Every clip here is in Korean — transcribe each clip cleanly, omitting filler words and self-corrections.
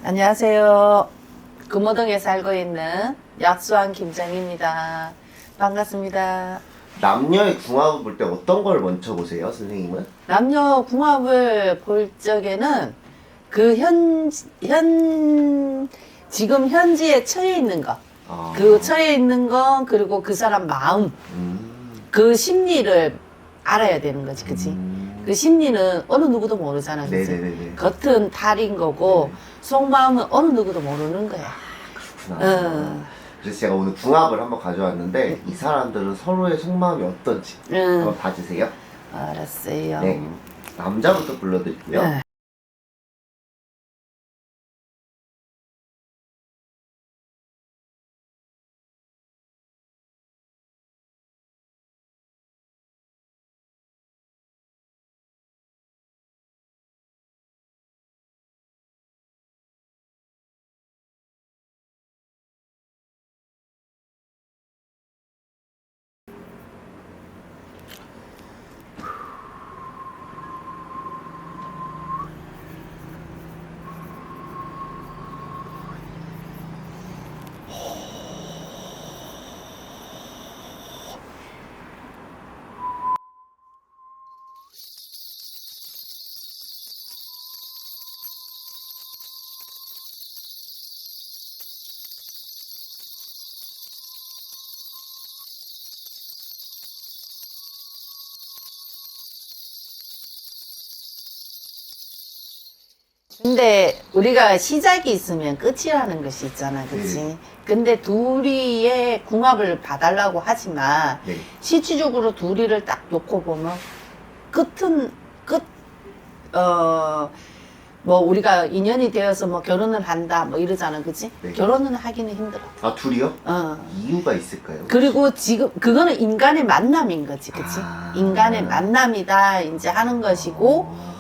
안녕하세요. 금호동에 살고 있는 약수왕 김장입니다. 반갑습니다. 남녀의 궁합을 볼 때 어떤 걸 먼저 보세요, 선생님은? 남녀 궁합을 볼 적에는 그 지금 현지에 처해 있는 거, 아. 그 처해 있는 거, 그리고 그 사람 마음, 그 심리를 알아야 되는 거지, 그치? 그 심리는 어느 누구도 모르잖아, 그치? 네네네네. 겉은 탈인 거고, 네. 속마음은 어느 누구도 모르는 거야. 그렇구나. 그래서 제가 오늘 궁합을 한번 가져왔는데 이 사람들은 서로의 속마음이 어떤지 한번 봐주세요. 알았어요. 네. 남자부터 불러드릴게요. 네. 근데 우리가 시작이 있으면 끝이라는 것이 있잖아, 그치? 네. 근데 둘이의 궁합을 봐달라고 하지만 네. 실질적으로 둘이를 딱 놓고 보면 뭐 우리가 인연이 되어서 뭐 결혼을 한다 뭐 이러잖아, 그치? 네. 결혼은 하기는 힘들어. 아, 둘이요? 어. 이유가 있을까요? 그리고 지금 그거는 인간의 만남인 거지, 그치? 아. 인간의 만남이다 이제 하는 것이고,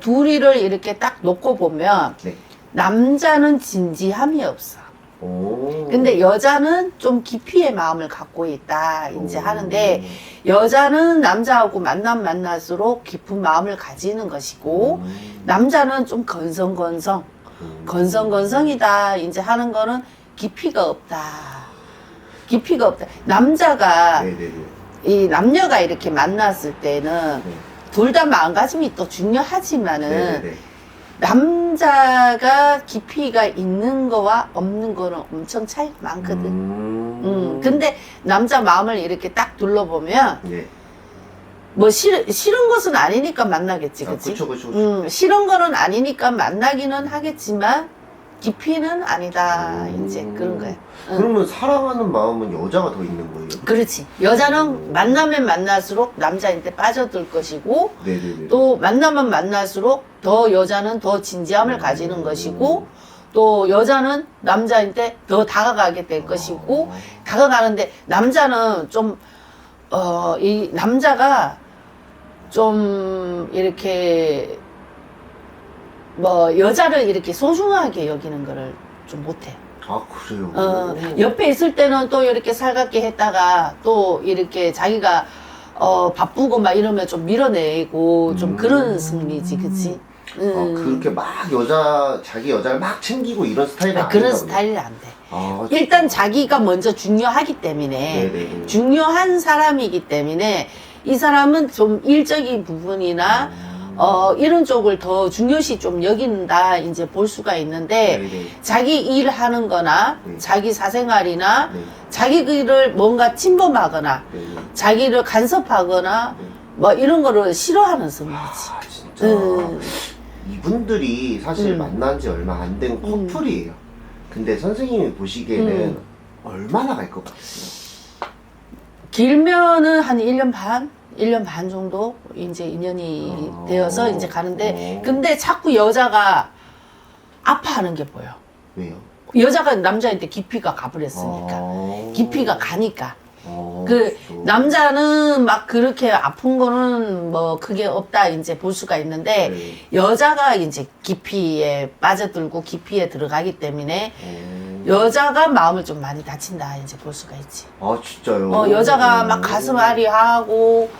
둘이를 이렇게 딱 놓고 보면 네. 남자는 진지함이 없어. 오. 근데 여자는 좀 깊이의 마음을 갖고 있다 이제 오. 하는데, 여자는 남자하고 만날수록 깊은 마음을 가지는 것이고, 남자는 좀 건성건성이다 이제 하는 거는 깊이가 없다. 깊이가 없다. 남자가 네네네. 이 남녀가 이렇게 만났을 때는 네. 둘 다 마음가짐이 또 중요하지만은 네네네. 남자가 깊이가 있는 거와 없는 거는 엄청 차이가 많거든. 근데 남자 마음을 이렇게 딱 둘러보면 네. 뭐 싫은 것은 아니니까 만나겠지, 아, 그치? 그쵸. 싫은 거는 아니니까 만나기는 하겠지만 깊이는 아니다 이제 그런 거야. 그러면 사랑하는 마음은 여자가 더 있는 거예요? 그렇지. 여자는 만나면 만날수록 남자한테 빠져들 것이고, 네네네. 또 만나면 만날수록 더 여자는 더 진지함을 가지는 것이고, 또 여자는 남자한테 더 다가가게 될 것이고, 다가가는데 남자는 좀 이 남자가 좀 이렇게 뭐 여자를 이렇게 소중하게 여기는 거를 좀 못해. 아, 그래요? 옆에 있을 때는 또 이렇게 살갑게 했다가 또 이렇게 자기가 바쁘고 막 이러면 좀 밀어내고 좀 그런 승리지, 그치? 아, 그렇게 막 자기 여자를 막 챙기고 이런 스타일은 아닌가 그런 보네요. 스타일이 안 돼. 아, 일단 자기가 먼저 중요하기 때문에, 네네네. 중요한 사람이기 때문에 이 사람은 좀 일적인 부분이나 이런 쪽을 더 중요시 좀 여긴다 이제 볼 수가 있는데, 네네. 자기 일하는 거나 네. 자기 사생활이나 네. 자기 일을 뭔가 침범하거나 네네. 자기를 간섭하거나 네. 뭐 이런 거를 싫어하는 성이지. 아, 진짜. 음. 이분들이 사실 만난 지 얼마 안 된 커플이에요. 근데 선생님이 보시기에는 얼마나 갈 것 같아요? 길면은 한 1년 반? 1년 반 정도 이제 인연이 되어서 이제 가는데, 근데 자꾸 여자가 아파하는 게 보여. 왜요? 여자가 남자한테 깊이가 가버렸으니까. 깊이가 가니까. 그 남자는 막 그렇게 아픈 거는 뭐 그게 없다 이제 볼 수가 있는데, 네. 여자가 이제 깊이에 빠져들고 깊이에 들어가기 때문에 여자가 마음을 좀 많이 다친다 이제 볼 수가 있지. 아, 진짜요? 여자가 막 가슴 아리하고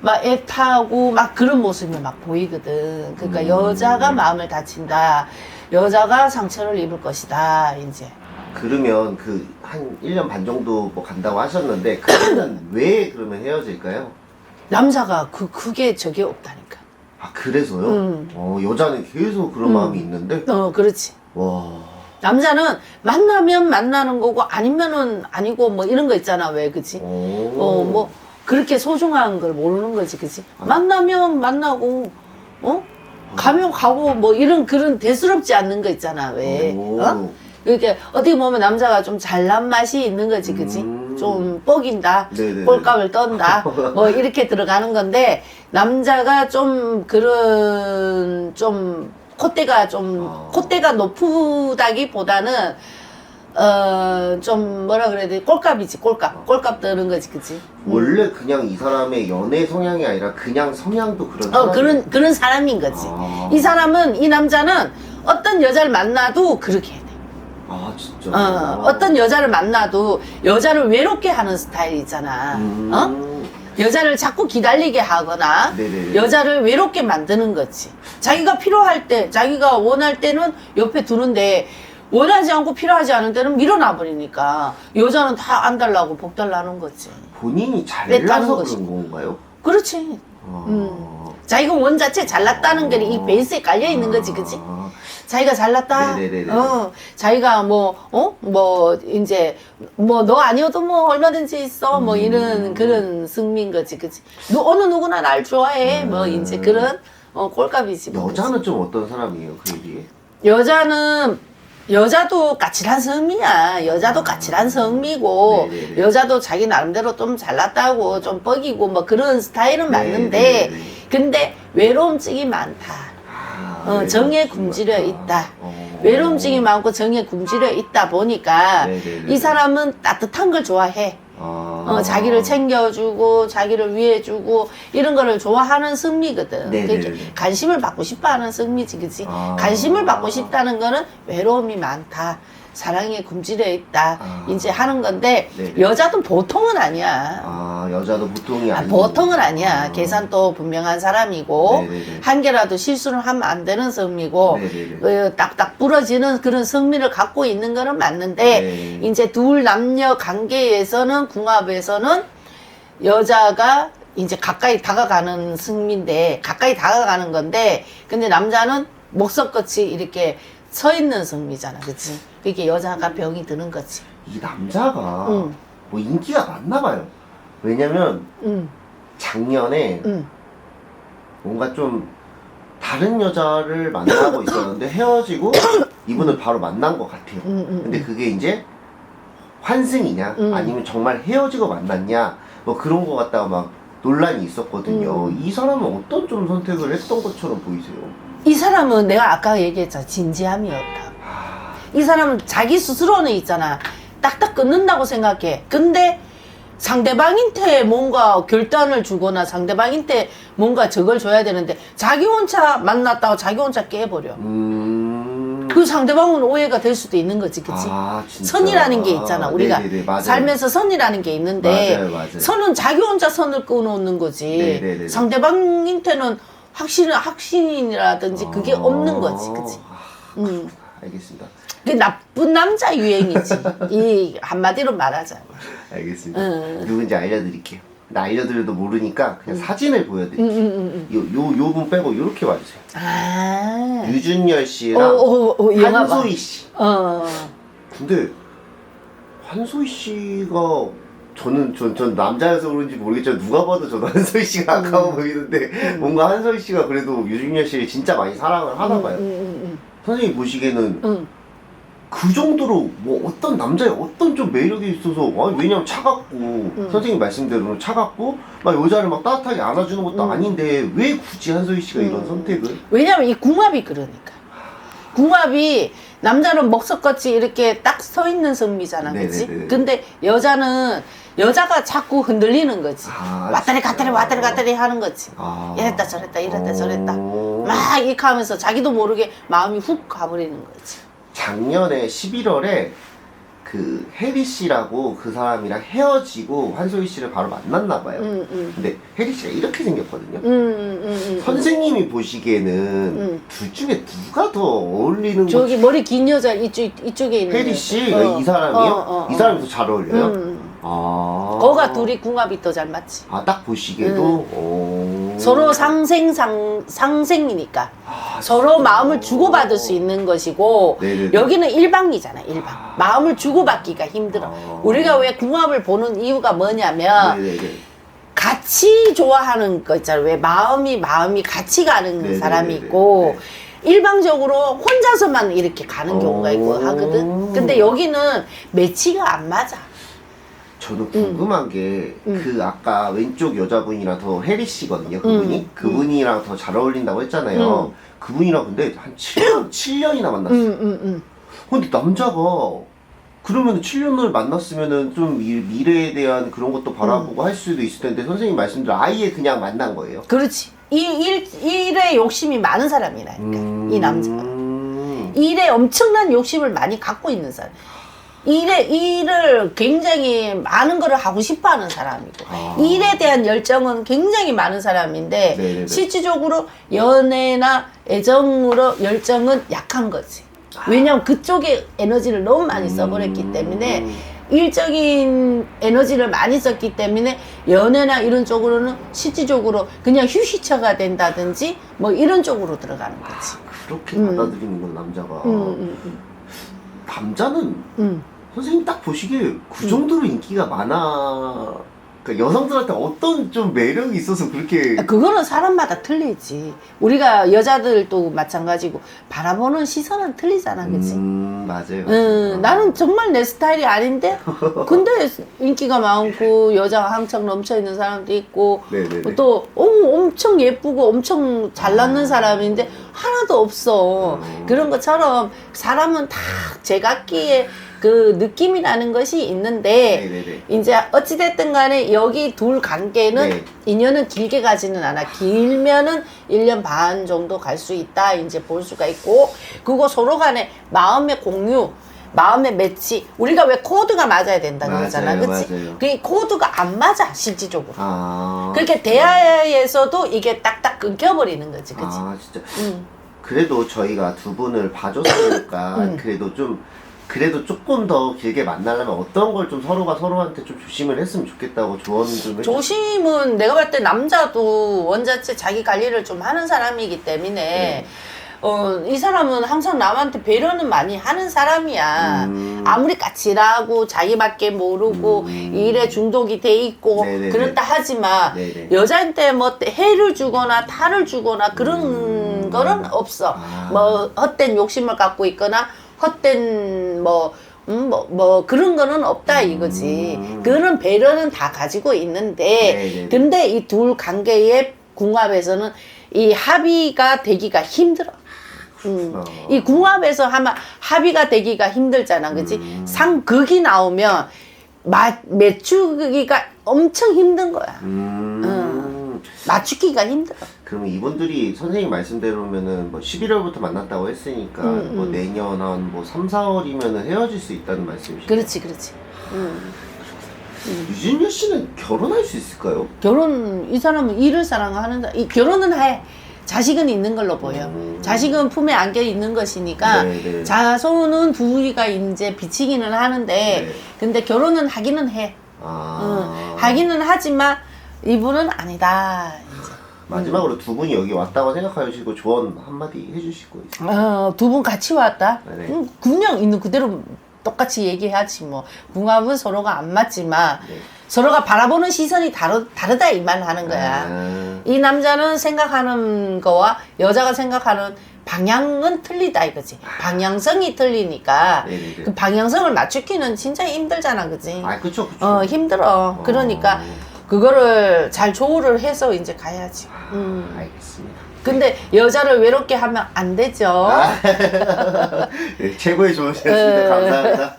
막 애타고 막 그런 모습이 막 보이거든. 그러니까 여자가 마음을 다친다. 여자가 상처를 입을 것이다 이제. 그러면 그 한 1년 반 정도 뭐 간다고 하셨는데 그때는 왜 그러면 헤어질까요? 남자가 그게 저게 없다니까. 아 그래서요? 여자는 계속 그런 마음이 있는데 그렇지. 와 남자는 만나면 만나는 거고 아니면은 아니고 뭐 이런 거 있잖아 왜 그치? 뭐 그렇게 소중한 걸 모르는 거지 그치? 만나면 만나고 가면 가고 뭐 이런 그런 대수롭지 않는 거 있잖아 왜? 이렇게 어떻게 보면 남자가 좀 잘난 맛이 있는 거지 그치? 좀 뻐긴다, 네네네. 꼴값을 떤다 뭐 이렇게 들어가는 건데 남자가 좀 그런 좀 콧대가 콧대가 높다기보다는 좀 뭐라 그래야 돼 꼴값이지 꼴값 뜨는 거지 그치? 원래 그냥 이 사람의 연애 성향이 아니라 그냥 성향도 그런 사람이 그런 사람인 거지. 이 사람은 이 남자는 어떤 여자를 만나도 그렇게 해. 아 진짜 어떤 여자를 만나도 여자를 외롭게 하는 스타일이잖아. 여자를 자꾸 기다리게 하거나 네네네. 여자를 외롭게 만드는 거지. 자기가 필요할 때, 자기가 원할 때는 옆에 두는데 원하지 않고 필요하지 않은 때는 밀어놔 버리니까 여자는 다 안 달라고 복 달라는 거지. 본인이 내 다른 잘나서 것이. 그런 건가요? 그렇지. 자기가 원 자체 잘났다는 게 이 베이스에 깔려 있는 거지, 그치? 자기가 잘났다. 네네네네. 자기가 이제, 너 아니어도 뭐 얼마든지 있어. 뭐 이런 그런 승리인 거지, 그치? 어느 누구나 날 좋아해. 뭐 이제 그런, 꼴값이지. 뭐. 여자는 좀 어떤 사람이에요 그 얘기에? 여자도 까칠한 성미야. 여자도 까칠한 성미고, 네네네. 여자도 자기 나름대로 좀 잘났다고, 좀 뻐기고, 뭐 그런 스타일은 맞는데, 네네네. 근데 외로움증이 많다. 정에 굶주려 있다. 외로움증이 많고 정에 굶주려 있다 보니까, 네네네. 이 사람은 따뜻한 걸 좋아해. 자기를 챙겨주고, 자기를 위해주고, 이런 거를 좋아하는 승리거든. 네네네. 그러니까 관심을 받고 싶어 하는 승리지, 그치? 관심을 받고 싶다는 거는 외로움이 많다. 사랑에 굶주려 있다. 이제 하는 건데, 네네. 여자도 보통은 아니야. 여자도 보통이 아니고 보통은 아니야. 계산도 분명한 사람이고, 네네네. 한 개라도 실수를 하면 안 되는 성미고, 네네네. 딱딱 부러지는 그런 성미를 갖고 있는 거는 맞는데, 네. 이제 둘 남녀 관계에서는, 궁합에서는 여자가 이제 가까이 다가가는 승미인데, 가까이 다가가는 건데, 근데 남자는 목석같이 이렇게 서 있는 승미잖아. 그치? 그게 여자가 병이 드는 거지. 이 남자가 뭐 인기가 많나 봐요. 왜냐면 작년에 뭔가 좀 다른 여자를 만나고 있었는데 헤어지고 이분을 바로 만난 것 같아요. 근데 그게 이제 환승이냐 아니면 정말 헤어지고 만났냐 뭐 그런 거 같다가 막 논란이 있었거든요. 이 사람은 어떤 좀 선택을 했던 것처럼 보이세요? 이 사람은 내가 아까 얘기했잖아. 진지함이 없다. 이 사람은 자기 스스로는 있잖아. 딱딱 끊는다고 생각해. 근데 상대방한테 뭔가 결단을 주거나 상대방한테 뭔가 저걸 줘야 되는데 자기 혼자 만났다고 자기 혼자 깨버려. 그 상대방은 오해가 될 수도 있는 거지, 그치? 진짜? 선이라는 게 있잖아. 우리가 네네네, 맞아요. 살면서 선이라는 게 있는데 맞아요. 선은 자기 혼자 선을 끊어놓는 거지. 네네네. 상대방한테는 확신이라든지 그게 없는 거지, 그치? 알겠습니다. 그게 나쁜 남자 유행이지. 이 한마디로 말하자면. 알겠습니다. 누군지 알려드릴게요. 나 알려드려도 모르니까 그냥 사진을 보여드릴게요. 요 분 빼고 요렇게 와주세요. 유준열 씨랑 한소희 씨. 근데 한소희 씨가 전 남자여서 그런지 모르겠지만 누가 봐도 저도 한소희 씨가 아까워 보이는데 뭔가 한소희 씨가 그래도 유준열 씨를 진짜 많이 사랑을 하나 봐요. 선생님 보시기에는 그 정도로 뭐 어떤 남자의 어떤 좀 매력이 있어서 왜냐면 차갑고 선생님 말씀대로는 차갑고 막 여자를 막 따뜻하게 안아주는 것도 아닌데 왜 굳이 한소희 씨가 이런 선택을? 왜냐면 이 궁합이 그러니까. 궁합이 남자는 먹석같이 이렇게 딱 서 있는 성미잖아, 그치? 네네네. 근데 여자가 자꾸 흔들리는 거지. 왔다리 갔다리 하는 거지. 이랬다 저랬다 막 이렇게 하면서 자기도 모르게 마음이 훅 가버리는 거지. 작년에 11월에 그 혜리 씨라고 그 사람이랑 헤어지고 한소희 씨를 바로 만났나 봐요. 근데 혜리 씨가 이렇게 생겼거든요. 선생님이 보시기에는 둘 중에 누가 더 어울리는 저기 거지? 머리 긴 여자 이쪽에 있는 혜리 씨? 이 사람이요? 이 사람이 더 잘 어울려요? 아. 거가 둘이 궁합이 더 잘 맞지. 아, 딱 보시기에도? 오. 서로 상생이니까. 서로 마음을 주고받을 수 있는 것이고, 네네네. 여기는 일방이잖아, 일방. 마음을 주고받기가 힘들어. 우리가 왜 궁합을 보는 이유가 뭐냐면, 네네네. 같이 좋아하는 거 있잖아. 왜 마음이 같이 가는 네네네네. 사람이 있고, 네. 일방적으로 혼자서만 이렇게 가는 경우가 있고 하거든. 근데 여기는 매치가 안 맞아. 저는 궁금한 게, 그 아까 왼쪽 여자분이랑 더 혜리 씨거든요, 그분이. 그분이랑 더 잘 어울린다고 했잖아요. 그분이랑 근데 한 7년이나 만났어요. 근데 남자가, 그러면 7년을 만났으면은 좀 미래에 대한 그런 것도 바라보고 할 수도 있을 텐데, 선생님 말씀대로 아예 그냥 만난 거예요? 그렇지. 일에 욕심이 많은 사람이라니까, 이 남자가. 일에 엄청난 욕심을 많이 갖고 있는 사람. 일을 굉장히 많은 거를 하고 싶어 하는 사람이고, 일에 대한 열정은 굉장히 많은 사람인데, 네네네. 실질적으로 연애나 애정으로 열정은 약한 거지. 왜냐면 그쪽에 에너지를 너무 많이 써버렸기 때문에, 일적인 에너지를 많이 썼기 때문에 연애나 이런 쪽으로는 실질적으로 그냥 휴식처가 된다든지 뭐 이런 쪽으로 들어가는 거지. 그렇게 받아들이는 건 남자가. 남자는 선생님 딱 보시기에 그 정도로 인기가 많아. 그러니까 여성들한테 어떤 좀 매력이 있어서 그렇게. 그거는 사람마다 틀리지. 우리가 여자들도 마찬가지고 바라보는 시선은 틀리잖아, 그치? 맞아요. 나는 정말 내 스타일이 아닌데, 근데 인기가 많고 여자가 한창 넘쳐있는 사람도 있고, 네네네. 또 엄청 예쁘고 엄청 잘났는 사람인데 하나도 없어. 그런 것처럼 사람은 다 제각기의 그 느낌이라는 것이 있는데, 네네네. 이제 어찌됐든 간에 여기 둘 관계는 네. 인연은 길게 가지는 않아. 길면은 1년 반 정도 갈 수 있다 이제 볼 수가 있고, 그거 서로 간에 마음의 공유, 마음의 매치. 우리가 왜 코드가 맞아야 된다는 맞아요, 거잖아, 그치? 맞아요. 그 코드가 안 맞아, 실질적으로. 아. 그렇게 대화에서도 이게 딱딱 끊겨버리는 거지, 그치? 아, 진짜. 그래도 저희가 두 분을 봐줬으니까, 그래도 조금 더 길게 만나려면 어떤 걸 좀 서로가 서로한테 좀 조심을 했으면 좋겠다고 조언 좀 해주세요. 조심은 내가 봤을 때 남자도 원자체 자기 관리를 좀 하는 사람이기 때문에 이 사람은 항상 남한테 배려는 많이 하는 사람이야. 아무리 까칠하고 자기밖에 모르고 일에 중독이 돼 있고 네네네. 그렇다 하지만 네네. 여자한테 뭐 해를 주거나 탈을 주거나 그런 거는 없어. 뭐 헛된 욕심을 갖고 있거나 헛된 뭐 그런 거는 없다 이거지. 그런 배려는 다 가지고 있는데, 네네네. 근데 이 둘 관계의 궁합에서는 이 합의가 되기가 힘들어. 이 궁합에서 하면 합의가 되기가 힘들잖아, 그치? 상극이 나오면 맞추기가 엄청 힘든 거야. 맞추기가 힘들어. 그러면 이분들이 선생님 말씀대로면은 뭐 11월부터 만났다고 했으니까 뭐 내년 한 뭐 3, 4월이면은 헤어질 수 있다는 말씀이시죠? 그렇지, 그렇지. 유진열 씨는 결혼할 수 있을까요? 이 사람은 일을 사랑하는 결혼은 해. 자식은 있는 걸로 보여. 자식은 품에 안겨 있는 것이니까 네네. 자손은 둘이가 이제 비치기는 하는데, 네. 근데 결혼은 하기는 해. 하기는 하지만 이분은 아니다. 이제. 마지막으로 두 분이 여기 왔다고 생각하시고 조언 한마디 해주실 거 있어요? 두 분 같이 왔다? 네네. 그냥 있는 그대로 똑같이 얘기하지 뭐. 궁합은 서로가 안 맞지만 서로가 바라보는 시선이 다르다 이 말 하는 거야. 이 남자는 생각하는 거와 여자가 생각하는 방향은 틀리다 이거지. 방향성이 틀리니까 네네네. 그 방향성을 맞추기는 진짜 힘들잖아, 그지? 아, 그쵸, 그쵸. 힘들어. 그러니까 그거를 잘 조율을 해서 이제 가야지. 알겠습니다. 근데 여자를 외롭게 하면 안 되죠. 네, 최고의 조언이었습니다. 감사합니다.